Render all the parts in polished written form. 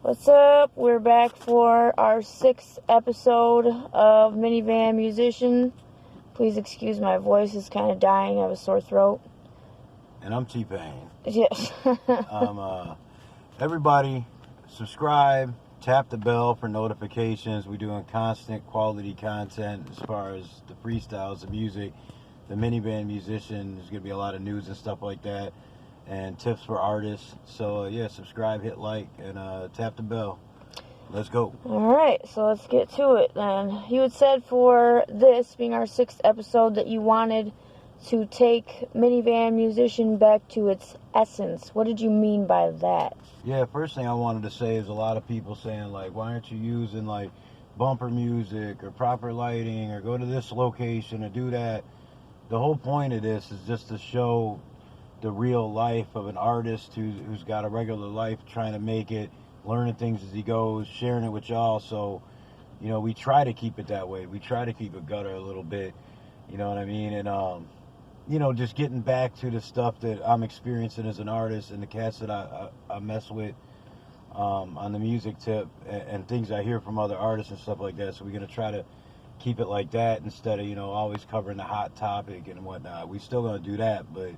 What's up? We're back for our 6th episode of Minivan Musician. Please excuse my voice, is kind of dying. I have a sore throat. And I'm T-Pain. Yes. Everybody, subscribe, tap the bell for notifications. We're doing constant quality content as far as the freestyles, the music, the Minivan Musician. There's going to be a lot of news and stuff like that, and tips for artists. So, yeah, subscribe, hit like, and tap the bell. Let's go. All right, so let's get to it then. You had said for this being our 6th episode that you wanted to take Minivan Musician back to its essence. What did you mean by that? Yeah, first thing I wanted to say is a lot of people saying, like, why aren't you using, like, bumper music or proper lighting or go to this location or do that? The whole point of this is just to show the real life of an artist who's got a regular life, trying to make it, learning things as he goes, sharing it with y'all. So, you know, we try to keep it that way. We try to keep it gutter a little bit, you know what I mean? And, you know, just getting back to the stuff that I'm experiencing as an artist and the cats that I mess with on the music tip and things I hear from other artists and stuff like that. So we're going to try to keep it like that instead of, you know, always covering the hot topic and whatnot. We still going to do that, but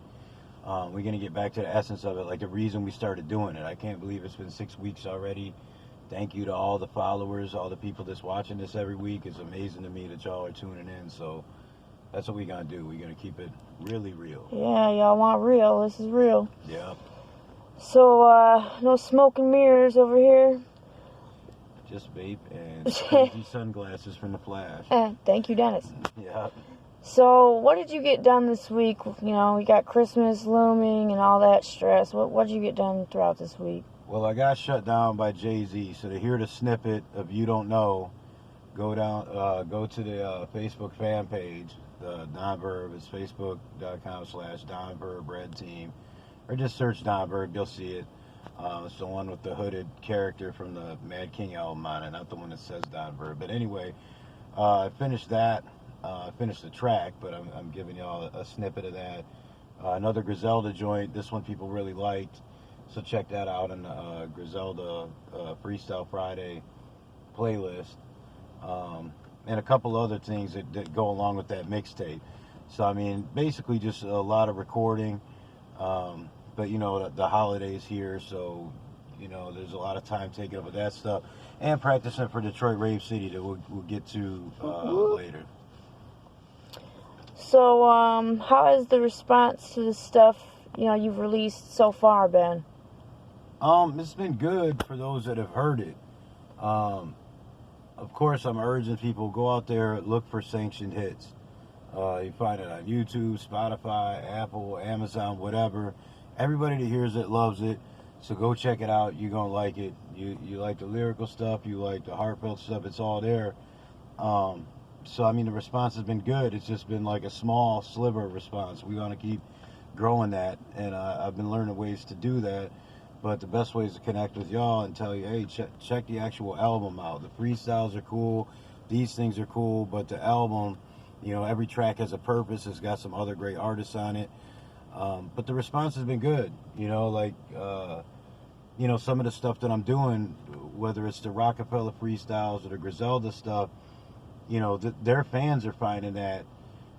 we're going to get back to the essence of it, like the reason we started doing it. I can't believe it's been 6 weeks already. Thank you to all the followers, all the people that's watching this every week. It's amazing to me that y'all are tuning in. So that's what we're going to do. We're going to keep it really real. Yeah, y'all want real. This is real. Yeah. So, no smoke and mirrors over here. Just vape and crazy sunglasses from the Flash. Thank you, Dennis. Yeah. So, what did you get done this week? You know, we got Christmas looming and all that stress. What did you get done throughout this week? Well, I got shut down by Jay-Z. So to hear the snippet of You Don't Know, go to the Facebook fan page. Don Verb is facebook.com/Don Verb Red Team, or just search Don Verb, you'll see it. It's the one with the hooded character from the Mad King album on it, not the one that says Don Verb. But anyway, I finished that. I finished the track, but I'm giving y'all a snippet of that. Another Griselda joint. This one people really liked, so check that out on the Griselda Freestyle Friday playlist. And a couple other things that go along with that mixtape. So, I mean, basically just a lot of recording. But, you know, the holidays here, so, you know, there's a lot of time taken up with that stuff. And practicing for Detroit Rave City that we'll get to later. So, how has the response to the stuff, you know, you've released so far been? It's been good for those that have heard it. Of course, I'm urging people, go out there, look for Sanctioned Hits. You find it on YouTube, Spotify, Apple, Amazon, whatever. Everybody that hears it loves it, so go check it out. You're going to like it. You like the lyrical stuff, you like the heartfelt stuff, it's all there. So, I mean, the response has been good. It's just been like a small sliver of response. We want to keep growing that, and I've been learning ways to do that. But the best way is to connect with y'all and tell you, hey, check the actual album out. The freestyles are cool. These things are cool. But the album, you know, every track has a purpose. It's got some other great artists on it. But the response has been good. You know, like, you know, some of the stuff that I'm doing, whether it's the Rockefeller freestyles or the Griselda stuff, you know, their fans are finding that,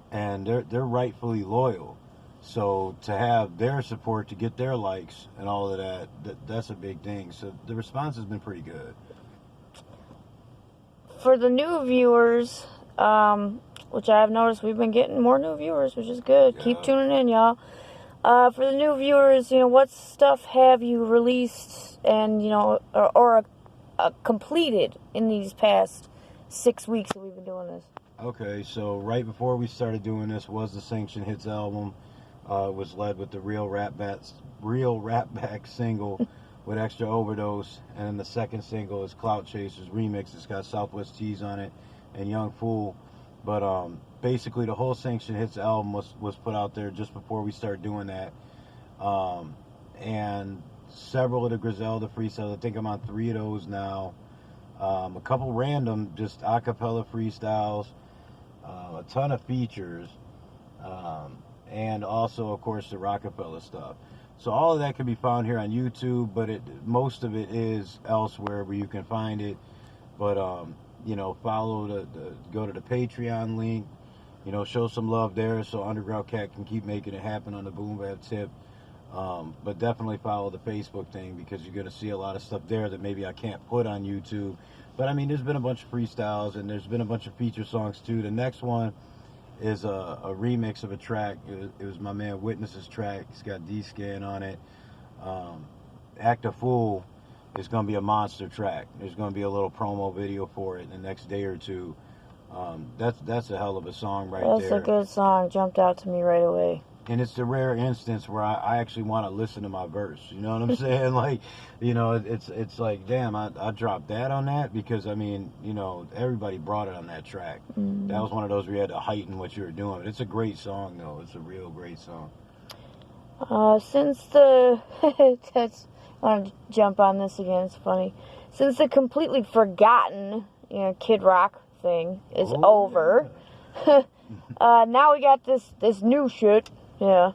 and they're rightfully loyal. So to have their support, to get their likes and all of that's a big thing. So the response has been pretty good. For the new viewers, which I have noticed we've been getting more new viewers, which is good. Yeah. Keep tuning in, y'all. For the new viewers, you know, what stuff have you released and, you know, or completed in these past 6 weeks that we've been doing this? Okay, so right before we started doing this was the Sanctioned Hits album. It was led with the Real Rap Back single with Extra Overdose, and then the second single is Clout Chasers remix. It's got Southwest Tees on it and Young Fool. But basically the whole Sanctioned Hits album was put out there just before we started doing that. And several of the Griselda freestyles, I think I'm on 3 of those now. A couple random just a cappella freestyles, a ton of features, and also, of course, the Rockefeller stuff. So all of that can be found here on YouTube, but most of it is elsewhere where you can find it. But you know, go to the Patreon link. You know, show some love there so Underground Cat can keep making it happen on the Boom Bap tip. But definitely follow the Facebook thing because you're going to see a lot of stuff there that maybe I can't put on YouTube. But I mean, there's been a bunch of freestyles and there's been a bunch of feature songs too. The next one is a remix of a track. It was my man Witness's track. It's got D-Scan on it. Act a Fool is going to be a monster track. There's going to be a little promo video for it in the next day or two. That's a hell of a song there. That's a good song. Jumped out to me right away. And it's the rare instance where I actually want to listen to my verse. You know what I'm saying? Like, you know, it's like, damn, I dropped that on that because, I mean, you know, everybody brought it on that track. Mm. That was one of those where you had to heighten what you were doing. It's a great song, though. It's a real great song. Since the... I want to jump on this again. It's funny. Since the completely forgotten, you know, Kid Rock thing is over, now we got this new shit. Yeah.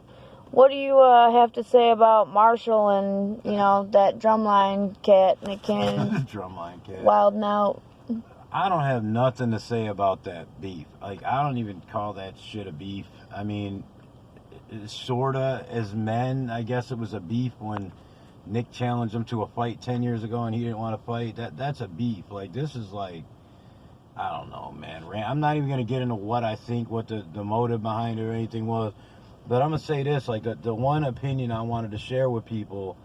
What do you have to say about Marshall and, you know, that drumline cat, NickCannon? Drumline cat. Wilding out. I don't have nothing to say about that beef. Like, I don't even call that shit a beef. I mean, sorta, as men, I guess it was a beef when Nick challenged him to a fight 10 years ago and he didn't want to fight. That's a beef. Like, this is like, I don't know, man. I'm not even going to get into what I think, what the motive behind it or anything was. But I'm going to say this, like, the one opinion I wanted to share with people,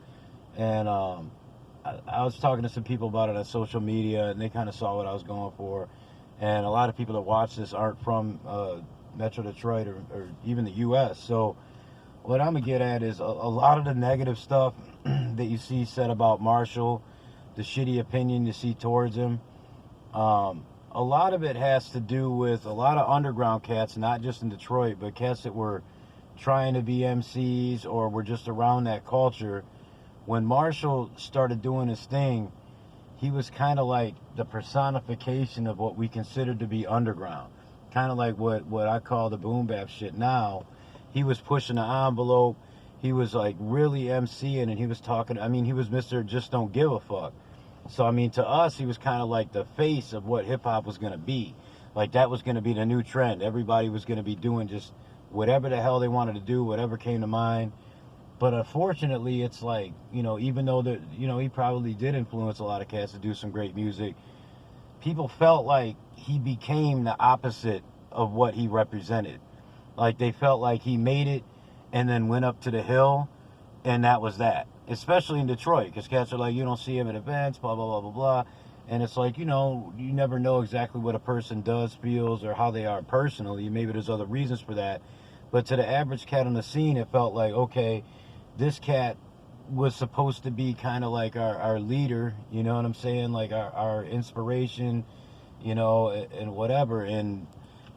and I was talking to some people about it on social media, and they kind of saw what I was going for. And a lot of people that watch this aren't from Metro Detroit or even the U.S. So what I'm going to get at is a lot of the negative stuff that you see said about Marshall, the shitty opinion you see towards him, a lot of it has to do with a lot of underground cats, not just in Detroit, but cats that were trying to be MCs or were just around that culture. When Marshall started doing his thing, he was kind of like the personification of what we considered to be underground. Kind of like what I call the boom bap shit now. He was pushing the envelope. He was like really MCing and he was talking, I mean, he was Mr. Just Don't Give a Fuck. So, I mean, to us, he was kind of like the face of what hip-hop was going to be. Like, that was going to be the new trend. Everybody was going to be doing just whatever the hell they wanted to do, whatever came to mind. But unfortunately, it's like, you know, even though that, you know, he probably did influence a lot of cats to do some great music, people felt like he became the opposite of what he represented. Like, they felt like he made it and then went up to the hill, and that was that. Especially in Detroit, because cats are like, you don't see him at events, blah, blah, blah, blah, blah. And it's like, you know, you never know exactly what a person does, feels, or how they are personally. Maybe there's other reasons for that. But to the average cat on the scene, it felt like, okay, this cat was supposed to be kind of like our leader, you know what I'm saying? Like our inspiration, you know, and whatever. And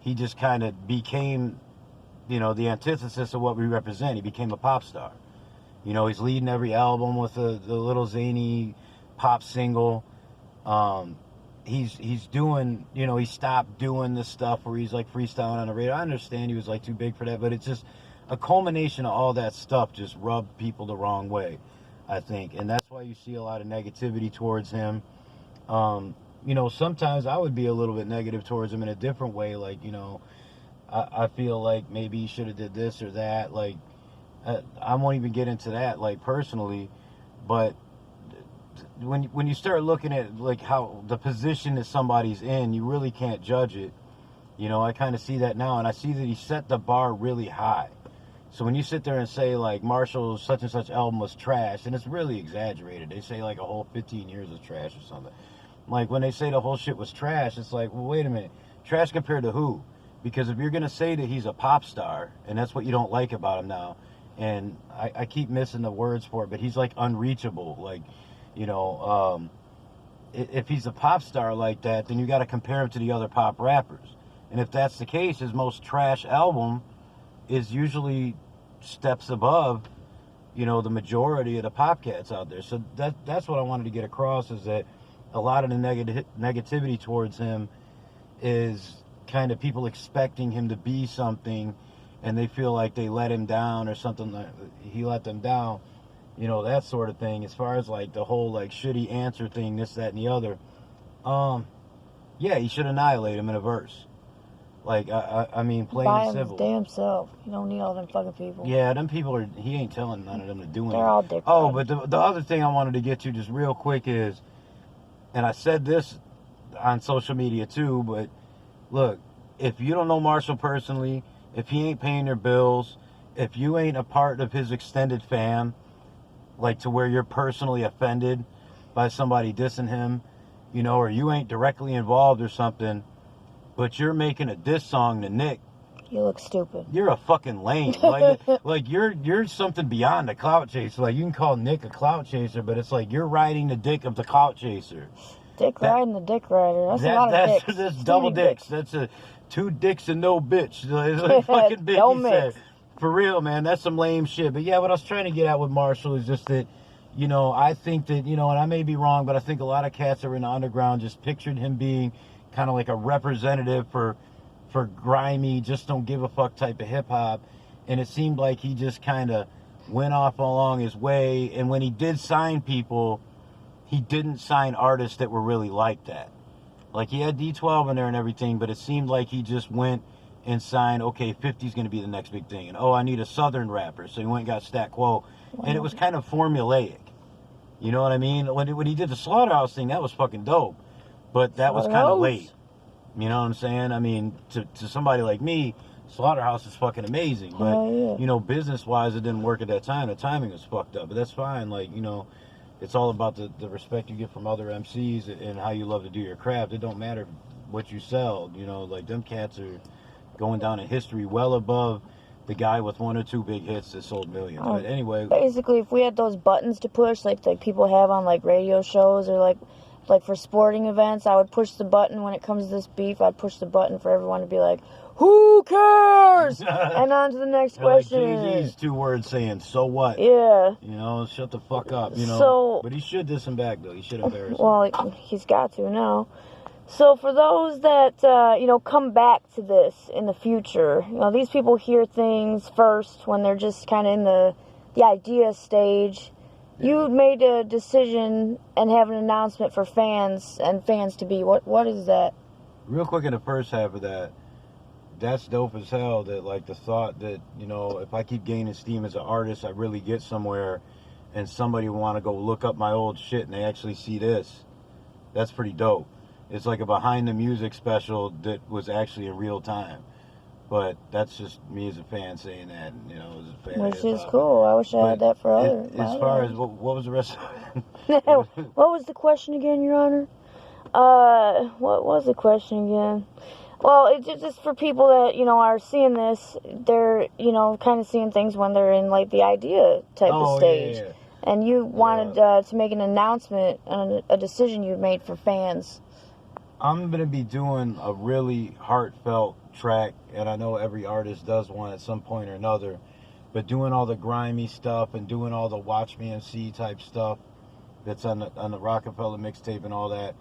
he just kind of became, you know, the antithesis of what we represent. He became a pop star. You know, he's leading every album with the little zany pop single. He's doing, you know, he stopped doing this stuff where he's like freestyling on the radio. I understand he was like too big for that, but it's just a culmination of all that stuff just rubbed people the wrong way, I think. And that's why you see a lot of negativity towards him. You know, sometimes I would be a little bit negative towards him in a different way. Like, you know, I feel like maybe he should have did this or that. Like, I won't even get into that, like, personally, but when you start looking at like how the position that somebody's in, you really can't judge it. You know, I kind of see that now, and I see that he set the bar really high. So when you sit there and say like Marshall's such and such album was trash, and it's really exaggerated. They say like a whole 15 years was trash or something. Like when they say the whole shit was trash, it's like, well, wait a minute, trash compared to who? Because if you're gonna say that he's a pop star, and that's what you don't like about him now, and I keep missing the words for it, but he's like unreachable, like. You know, if he's a pop star like that, then you got to compare him to the other pop rappers. And if that's the case, his most trash album is usually steps above, you know, the majority of the pop cats out there. So that's what I wanted to get across, is that a lot of the negativity towards him is kind of people expecting him to be something, and they feel like they let him down or something, like he let them down. you know, that sort of thing. As far as like the whole like should he answer thing, this, that, and the other. Yeah, he should annihilate him in a verse. Like, I mean, plain By and simple. his damn self. You don't need all them fucking people. Yeah, them people are, he ain't telling none of them to do anything. They're all dick Oh, riders. but the other thing I wanted to get to just real quick is, and I said this on social media too, but look, if you don't know Marshall personally, if he ain't paying your bills, if you ain't a part of his extended fam, like to where you're personally offended by somebody dissing him, you know, or you ain't directly involved or something, but you're making a diss song to Nick, You look stupid. you're a fucking lame. Like you're something beyond a clout chaser. Like you can call Nick a clout chaser, but it's like you're riding the dick of the clout chaser. Dick riding the dick rider. That's a lot of dicks. That's Too double many dicks. That's a 2 dicks and no bitch. Like fucking Don't Biggie said. mix. For real, man. That's some lame shit. But yeah, what I was trying to get at with Marshall is just that, you know, I think that, you know, and I may be wrong, but I think a lot of cats that are in the underground just pictured him being kind of like a representative for grimy, just don't give a fuck type of hip hop. And it seemed like he just kind of went off along his way. And when he did sign people, he didn't sign artists that were really like that. Like he had D12 in there and everything, but it seemed like he just went and signed, okay, 50's going to be the next big thing. And, oh, I need a Southern rapper. So he went and got Stat Quo. And it was kind of formulaic. You know what I mean? When he did the Slaughterhouse thing, that was fucking dope. But that was kind of late. You know what I'm saying? I mean, to somebody like me, Slaughterhouse is fucking amazing. But, you know, business-wise, it didn't work at that time. The timing was fucked up. But that's fine. Like, you know, it's all about the respect you get from other MCs and how you love to do your craft. It don't matter what you sell. You know, like, them cats are going down in history well above the guy with 1 or 2 big hits that sold millions. But anyway, basically, if we had those buttons to push, like people have on like radio shows or like for sporting events, I would push the button when it comes to this beef. I'd push the button for everyone to be like, "Who cares?" And on to the next question. Like Jay-Z's 2 words saying, "So what?" Yeah. You know, shut the fuck up. You know. So, but he should diss him back though. He should embarrass him. Well, he's got to now. So for those that, you know, come back to this in the future, you know, these people hear things first when they're just kind of in the idea stage. Yeah. You made a decision and have an announcement for fans and fans to be. What is that? Real quick in the first half of that, that's dope as hell that, like, the thought that, you know, if I keep gaining steam as an artist, I really get somewhere and somebody want to go look up my old shit and they actually see this. That's pretty dope. It's like a behind the music special that was actually in real time. But that's just me as a fan saying that, you know, as a fan. Which is cool. I wish I had that for other. As far as what was the rest of it? What was the question again, Your Honor? What was the question again? Well, it's just for people that, you know, are seeing this, they're, you know, kind of seeing things when they're in, like, the idea type of stage. Yeah. And you wanted to make an announcement on a decision you made for fans. I'm going to be doing a really heartfelt track, and I know every artist does one at some point or another, but doing all the grimy stuff and doing all the Watch Me MC type stuff that's on the Rockefeller mixtape and all that,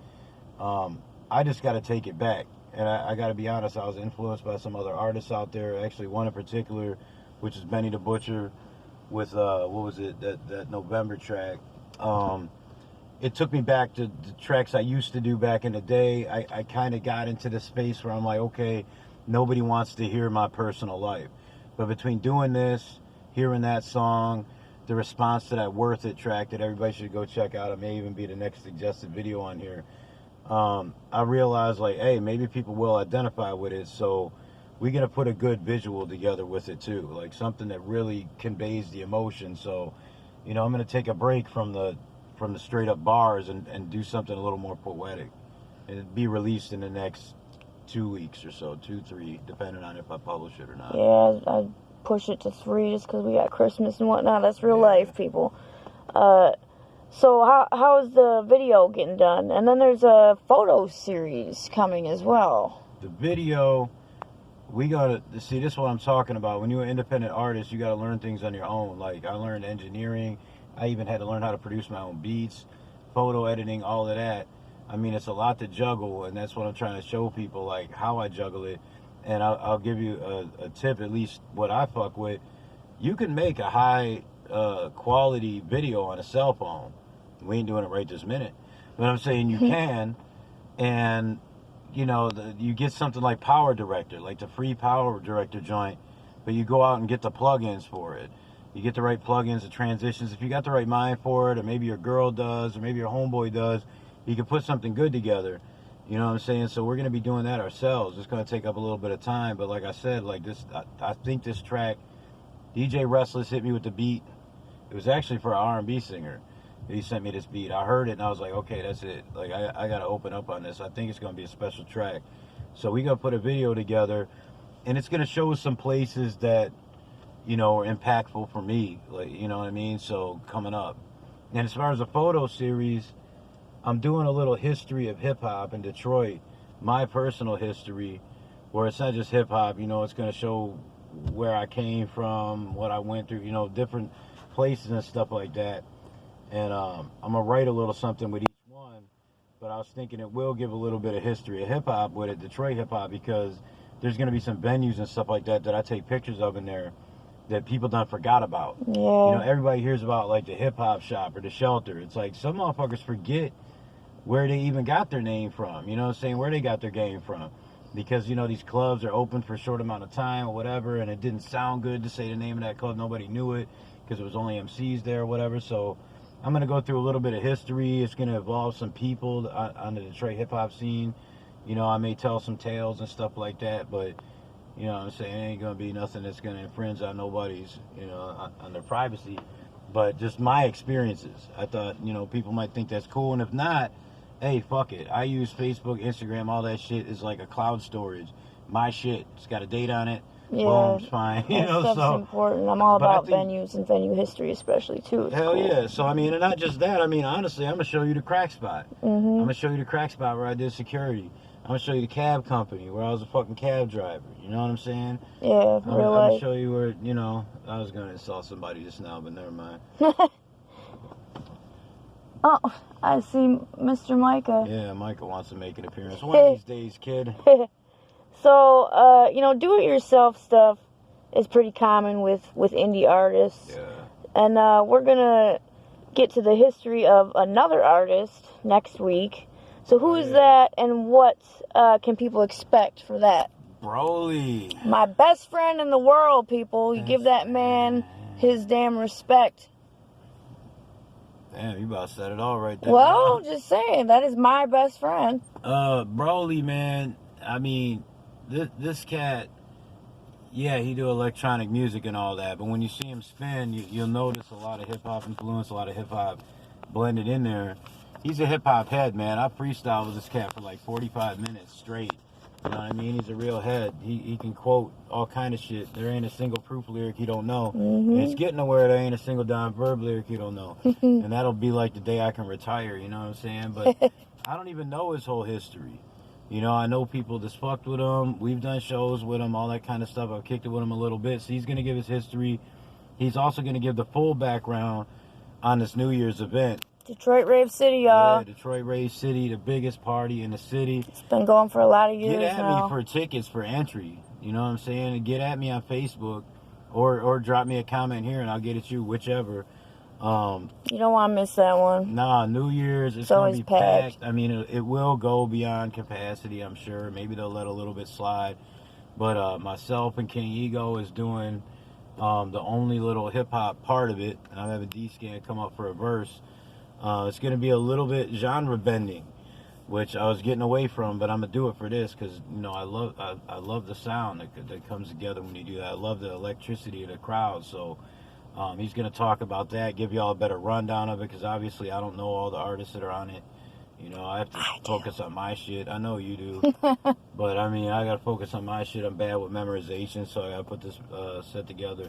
I just got to take it back. And I got to be honest, I was influenced by some other artists out there, actually one in particular, which is Benny the Butcher with, what was it, that November track. It took me back to the tracks I used to do back in the day. I kind of got into the space where I'm like, okay, nobody wants to hear my personal life. But between doing this, hearing that song, the response to that Worth It track that everybody should go check out, it may even be the next suggested video on here, I realized, like, hey, maybe people will identify with it, so we're going to put a good visual together with it too, like something that really conveys the emotion. So, you know, I'm going to take a break from the straight up bars and do something a little more poetic, and it'll be released in the next 2 weeks or so, 2, 3, depending on if I publish it or not. Yeah, I'd push it to 3 just because we got Christmas and whatnot. That's real life, people. So how is the video getting done? And then there's a photo series coming as well. The video, we gotta see, this is what I'm talking about. When you're an independent artist, you gotta learn things on your own. Like, I learned engineering. I even had to learn how to produce my own beats, photo editing, all of that. I mean, it's a lot to juggle, and that's what I'm trying to show people, like, how I juggle it. And I'll give you a tip, at least what I fuck with. You can make a high quality video on a cell phone. We ain't doing it right this minute, but I'm saying you can, and you know, you get something like Power Director, like the free Power Director joint, but you go out and get the plugins for it. You get the right plugins, the transitions. If you got the right mind for it, or maybe your girl does, or maybe your homeboy does, you can put something good together. You know what I'm saying? So we're going to be doing that ourselves. It's going to take up a little bit of time, but like I said, like this, I think this track, DJ Restless hit me with the beat. It was actually for an R&B singer. He sent me this beat. I heard it and I was like, okay, that's it. Like, I got to open up on this. I think it's going to be a special track. So we going to put a video together, and it's going to show some places that, you know, are impactful for me. Like, you know what I mean? So coming up. And as far as the photo series, I'm doing a little history of hip-hop in Detroit, my personal history, where it's not just hip-hop. You know, it's going to show where I came from, what I went through, you know, different places and stuff like that. And I'm going to write a little something with each one, but I was thinking it will give a little bit of history of hip-hop with it, Detroit hip-hop, because there's going to be some venues and stuff like that I take pictures of in there that people done forgot about. Yeah. You know, everybody hears about, like, the hip-hop shop or the shelter. It's like some motherfuckers forget where they even got their name from, you know what I'm saying, where they got their game from. Because, you know, these clubs are open for a short amount of time or whatever, and it didn't sound good to say the name of that club. Nobody knew it because it was only MCs there or whatever. So I'm going to go through a little bit of history. It's going to involve some people on the Detroit hip-hop scene. You know, I may tell some tales and stuff like that, but, you know what I'm saying, it ain't going to be nothing that's going to infringe on nobody's, you know, on their privacy. But just my experiences. I thought, you know, people might think that's cool, and if not, hey, fuck it. I use Facebook, Instagram, all that shit is like a cloud storage. My shit, it's got a date on it. Yeah, boom, it's fine. You that know, stuff's so important. I'm all but I about think- venues and venue history, especially too. It's hell cool. yeah. So I mean, and not just that. I mean, honestly, I'm gonna show you the crack spot. Mm-hmm. I'm gonna show you the crack spot where I did security. I'm gonna show you the cab company where I was a fucking cab driver. You know what I'm saying? Yeah, I'm real gonna life. show you where, you know, I was gonna insult somebody just now, but never mind. Oh, I see Mr. Micah. Yeah, Michael wants to make an appearance one of these days, kid. So, you know, do-it-yourself stuff is pretty common with indie artists. Yeah. And we're going to get to the history of another artist next week. So who is that, and what can people expect for that? Broly. My best friend in the world, people. You give that man his damn respect. Damn, you about to set it all right there. Well, just saying, that is my best friend. Broly, man, I mean, this cat, yeah, he do electronic music and all that, but when you see him spin, you'll notice a lot of hip-hop influence, a lot of hip-hop blended in there. He's a hip-hop head, man. I freestyled with this cat for like 45 minutes straight. You know what I mean? He's a real head. He can quote all kind of shit. There ain't a single proof lyric he don't know. Mm-hmm. And it's getting to where there ain't a single Don Verb lyric he don't know. And that'll be like the day I can retire, you know what I'm saying? But I don't even know his whole history. You know, I know people that's fucked with him. We've done shows with him, all that kind of stuff. I've kicked it with him a little bit. So he's going to give his history. He's also going to give the full background on this New Year's event. Detroit Rave City, y'all. Yeah, Detroit Rave City, the biggest party in the city. It's been going for a lot of years Get at now. me for tickets for entry. You know what I'm saying? Get at me on Facebook or drop me a comment here and I'll get at you, whichever. You don't want to miss that one. Nah, New Year's, it's going to always be packed. packed. I mean, it will go beyond capacity, I'm sure. Maybe they'll let a little bit slide. But myself and King Ego is doing the only little hip-hop part of it. And I'm having D-Scan come up for a verse. It's going to be a little bit genre bending, which I was getting away from, but I'm going to do it for this because, you know, I love the sound that comes together when you do that. I love the electricity of the crowd. So he's going to talk about that, give y'all a better rundown of it because obviously I don't know all the artists that are on it. You know, I have to focus on my shit. I know you do. But, I mean, I got to focus on my shit. I'm bad with memorization, so I got to put this set together.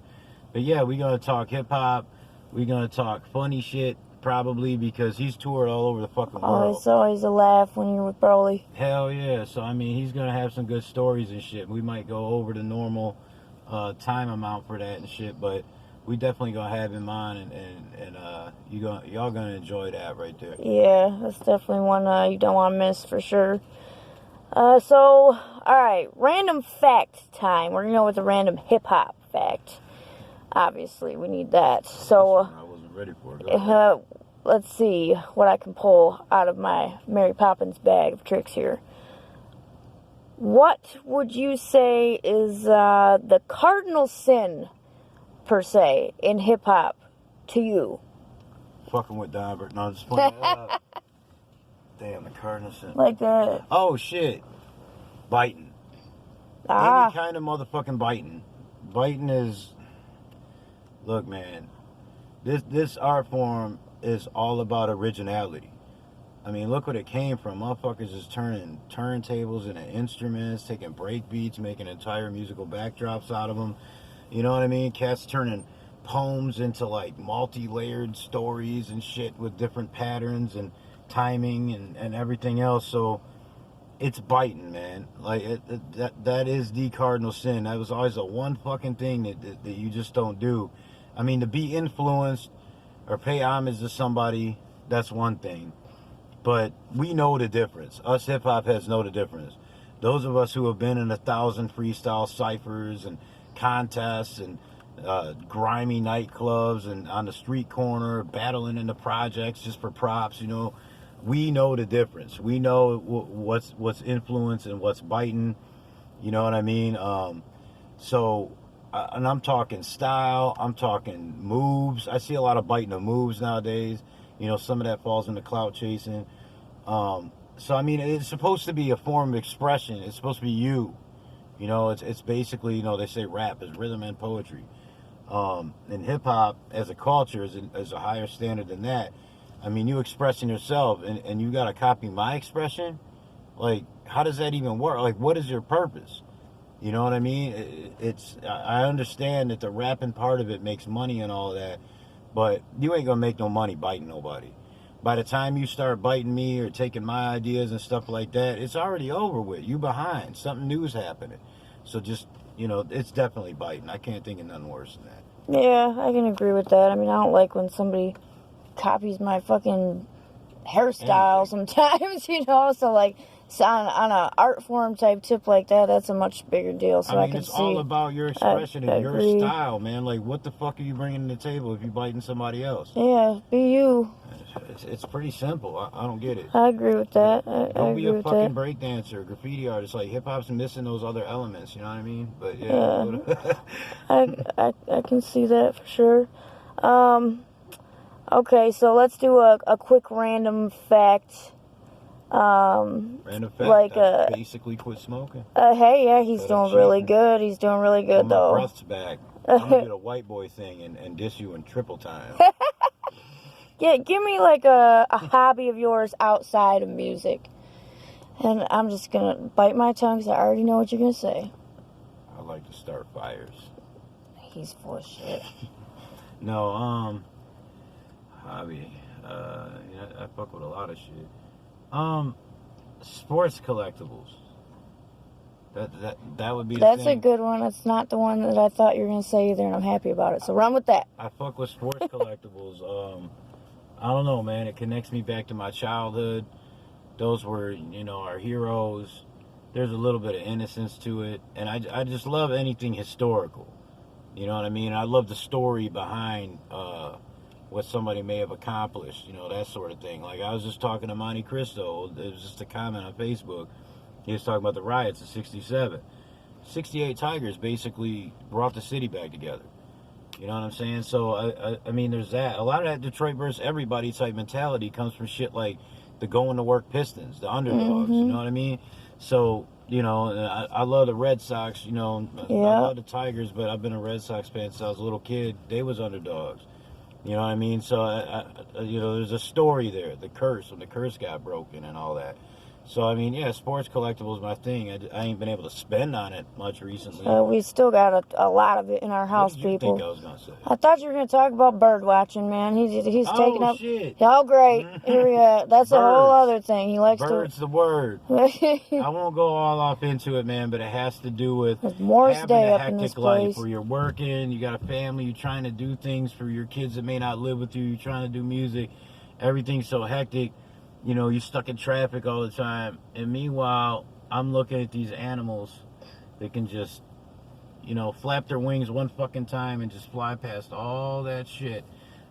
But, yeah, we're going to talk hip-hop. We're going to talk funny shit. Probably because he's toured all over the fucking world. Oh, it's always a laugh when you're with Broly. Hell yeah. So, I mean, he's going to have some good stories and shit. We might go over the normal time amount for that and shit, but we definitely going to have him on, and y'all going to enjoy that right there. Yeah, that's definitely one you don't want to miss for sure. So, all right, random fact time. We're going to go with a random hip-hop fact. Obviously, we need that. So, I wasn't ready for it. let's see what I can pull out of my Mary Poppins bag of tricks here. What would you say is the cardinal sin, per se, in hip-hop to you? Fucking with Don Bert. No, just playing. Damn, the cardinal sin. Like that. Oh, shit. Biting. Ah. Any kind of motherfucking biting. Biting is... Look, man. This art form is all about originality. I mean, look what it came from. Motherfuckers is turning turntables into instruments, taking break beats, making entire musical backdrops out of them. You know what I mean? Cats turning poems into, like, multi-layered stories and shit with different patterns and timing and everything else. So it's biting, man. Like, that is the cardinal sin. That was always the one fucking thing that you just don't do. I mean, to be influenced or pay homage to somebody, that's one thing. But we know the difference. Us hip-hop heads know the difference. Those of us who have been in 1,000 freestyle ciphers and contests and grimy nightclubs and on the street corner, battling in the projects just for props, you know, we know the difference. We know what's influence and what's biting. You know what I mean? And I'm talking style. I'm talking moves. I see a lot of biting of moves nowadays. You know, some of that falls into clout chasing. So, I mean, it's supposed to be a form of expression. It's supposed to be you. You know, it's basically, you know, they say rap is rhythm and poetry. And hip-hop, as a culture, is a higher standard than that. I mean, you expressing yourself, and you got to copy my expression? Like, how does that even work? Like, what is your purpose? You know what I mean? I understand that the rapping part of it makes money and all that, but you ain't gonna make no money biting nobody. By the time you start biting me or taking my ideas and stuff like that, it's already over with. You behind. Something new is happening. So just, you know, it's definitely biting. I can't think of nothing worse than that. Yeah, I can agree with that. I mean, I don't like when somebody copies my fucking hairstyle sometimes, you know, so like... So on a art form type tip like that, that's a much bigger deal. So I mean, it's all about your expression and your agree. style, man. Like, what the fuck are you bringing to the table if you're biting somebody else? Yeah, be you. It's pretty simple. I don't get it. I agree with that. Don't be a fucking breakdancer, graffiti artist. Like, hip hop's missing those other elements. You know what I mean? But yeah. I can see that for sure. Okay, so let's do a quick random fact. Random fact, like I basically quit smoking. Hey, yeah, he's doing really good. He's doing really good, though. My breath's back. I'm gonna do the white boy thing and diss you in triple time. Yeah, give me like a hobby of yours outside of music. And I'm just gonna bite my tongue because I already know what you're gonna say. I like to start fires. He's full of shit. No, hobby. I fuck with a lot of shit. Sports collectibles. That would be the That's thing. a good one. That's not the one that I thought you were going to say either, and I'm happy about it. So run with that. I fuck with sports collectibles. I don't know, man. It connects me back to my childhood. Those were, you know, our heroes. There's a little bit of innocence to it. And I just love anything historical. You know what I mean? I love the story behind what somebody may have accomplished, you know, that sort of thing. Like, I was just talking to Monte Cristo. It was just a comment on Facebook. He was talking about the riots of 67. 68 Tigers basically brought the city back together. You know what I'm saying? So, I mean, there's that. A lot of that Detroit versus everybody type mentality comes from shit like the going to work Pistons, the underdogs, you know what I mean? So, you know, I love the Red Sox, you know. Yeah. I love the Tigers, but I've been a Red Sox fan since I was a little kid. They was underdogs. You know what I mean? So, you know, there's a story there. The curse, when the curse got broken and all that. So, I mean, yeah, sports collectibles my thing. I ain't been able to spend on it much recently. We still got a lot of it in our house, What did you people. think I was going to say? I thought you were going to talk about bird watching, man. He's taking up... Shit. Oh, great. That's a whole other thing. He likes Bird's the word. I won't go all off into it, man, but it has to do with Morris having Day a up in this hectic life place. where you're working, you got a family, you're trying to do things for your kids that may not live with you, you're trying to do music. Everything's so hectic. You know, you're stuck in traffic all the time. And meanwhile, I'm looking at these animals that can just, flap their wings one fucking time and just fly past all that shit.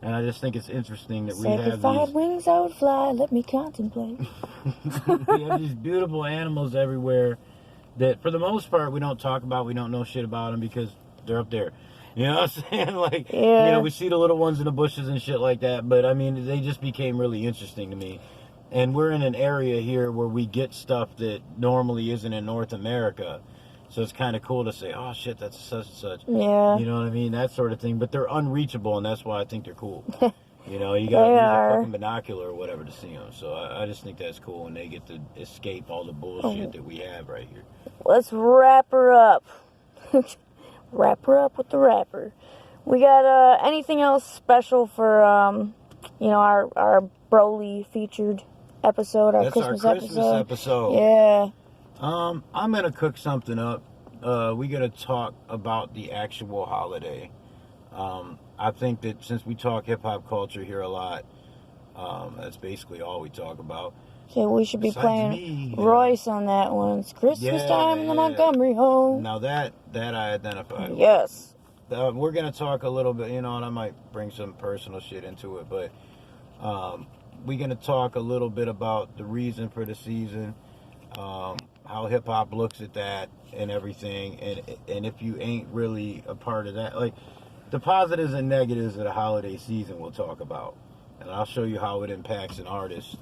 And I just think it's interesting that we have Sacrified wings I would fly, let me contemplate. we have these beautiful animals everywhere that, for the most part, we don't talk about. We don't know shit about them because they're up there. You know what I'm saying? Like, yeah. We see the little ones in the bushes and shit like that. But, I mean, they just became really interesting to me. And we're in an area here where we get stuff that normally isn't in North America. So it's kind of cool to say, oh, shit, that's such and such. Yeah. You know what I mean? That sort of thing. But they're unreachable, and that's why I think they're cool. You got to use a fucking binocular or whatever to see them. So I just think that's cool, and they get to escape all the bullshit that we have right here. Let's wrap her up. Wrap her up with the rapper. We got anything else special for, our Broly featured episode, our Christmas episode. Yeah. I'm going to cook something up. We got to talk about the actual holiday. I think that since we talk hip-hop culture here a lot, that's basically all we talk about. So we should be playing Royce on that one. It's Christmas time in the Montgomery home. Now that I identify with. Yes. We're going to talk a little bit, and I might bring some personal shit into it, but we're going to talk a little bit about the reason for the season, how hip-hop looks at that and everything, and if you ain't really a part of that, like, the positives and negatives of the holiday season we'll talk about, and I'll show you how it impacts an artist,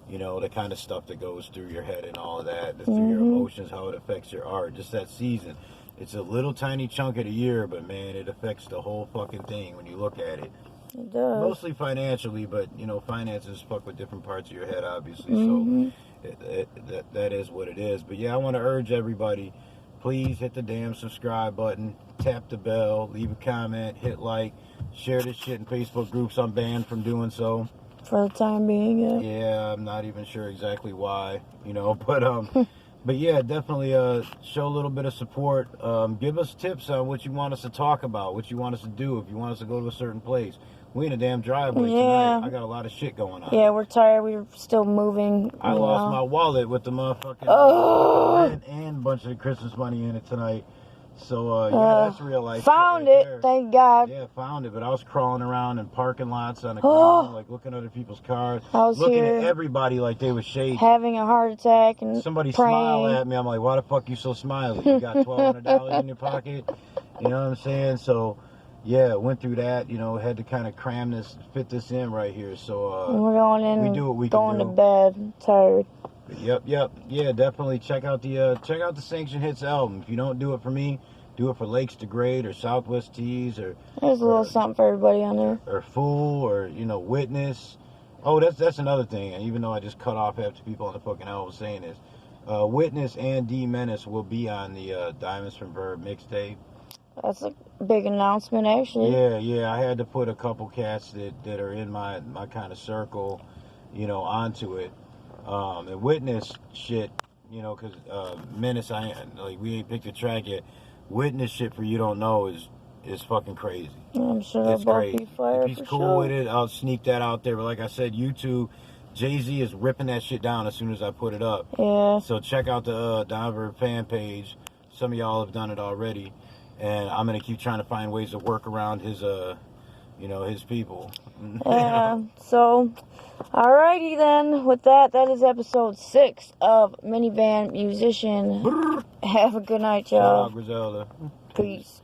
the kind of stuff that goes through your head and all of that, through your emotions, how it affects your art, just that season. It's a little tiny chunk of the year, but man, it affects the whole fucking thing when you look at it. It does. Mostly financially, but finances fuck with different parts of your head, obviously. So that is what it is. But yeah, I want to urge everybody, please hit the damn subscribe button, tap the bell, leave a comment, hit like, share this shit in Facebook groups. I'm banned from doing so. For the time being, yeah. Yeah, I'm not even sure exactly why, but yeah, definitely show a little bit of support. Give us tips on what you want us to talk about, what you want us to do, if you want us to go to a certain place. We in a damn driveway tonight. I got a lot of shit going on. Yeah, we're tired. We're still moving. I lost my wallet with the motherfucking rent and a bunch of Christmas money in it tonight. So, that's real life. Found right it, there. thank God. Yeah, found it, but I was crawling around in parking lots on the ground, like looking at other people's cars. I was looking here at everybody like they was shady. having a heart attack and somebody praying. smiled at me. I'm like, why the fuck you so smiley? You got $1,200 in your pocket? You know what I'm saying? So, yeah, went through that. Had to kind of fit this in right here. So, we're going in. We do what we can do. Going to bed. Tired. Yep. Yeah, definitely check out the Sanctioned Hits album. If you don't do it for me, do it for Lakes to Grade or Southwest Tees or there's a little something for everybody on there. Or Fool or Witness. Oh, that's another thing. And even though I just cut off half the people on the fucking album saying this, Witness and D Menace will be on the Diamonds from Verb mixtape. That's a big announcement, actually. Yeah. I had to put a couple cats that are in my kind of circle, onto it. And Witness shit, because Menace, we ain't picked a track yet. Witness shit, for you don't know, is fucking crazy. I'm sure it's crazy. If he's cool with it, I'll sneak that out there. But like I said, YouTube, Jay-Z is ripping that shit down as soon as I put it up. Yeah. So check out the Denver fan page. Some of y'all have done it already. And I'm going to keep trying to find ways to work around his, his people. Yeah. So, alrighty then. With that is episode 6 of Minivan Musician. Have a good night, y'all. Griselda. Peace.